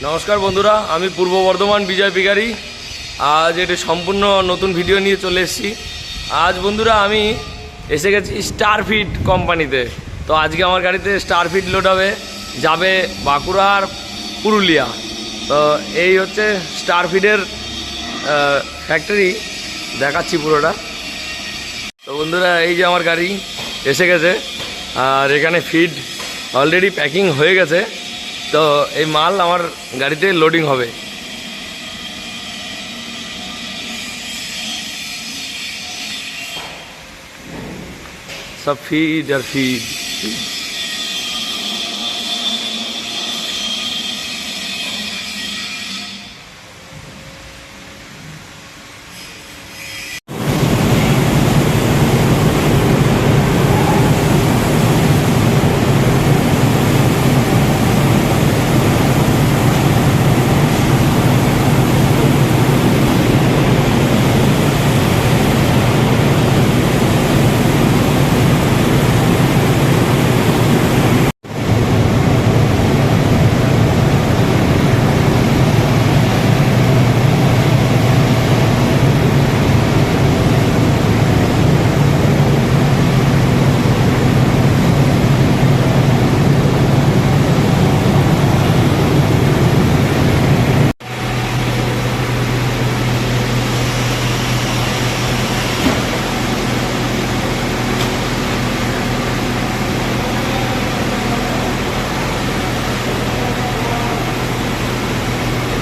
নমস্কার বন্ধুরা, আমি পূর্ব বর্ধমান বিজয় পিকারি। আজ এটি সম্পূর্ণ নতুন ভিডিও নিয়ে চলে এসেছি। আজ বন্ধুরা আমি এসে গেছি স্টার ফিড কোম্পানিতে। তো আজকে আমার গাড়িতে স্টার ফিড লোড হবে, যাবে বাঁকুড়া আর পুরুলিয়া। তো এই হচ্ছে স্টার ফিডের ফ্যাক্টরি, দেখাচ্ছি পুরোটা। তো বন্ধুরা এই যে আমার গাড়ি এসে গেছে, আর এখানে ফিড অলরেডি প্যাকিং হয়ে গেছে। তো এই মাল আমার গাড়িতে লোডিং হবে। সব ফিড আর ফিড।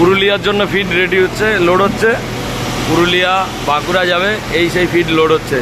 পুরুলিয়ার জন্য ফিড রেডি হচ্ছে, লোড হচ্ছে। পুরুলিয়া বাঁকুড়া যাবে, এই সেই ফিড লোড হচ্ছে।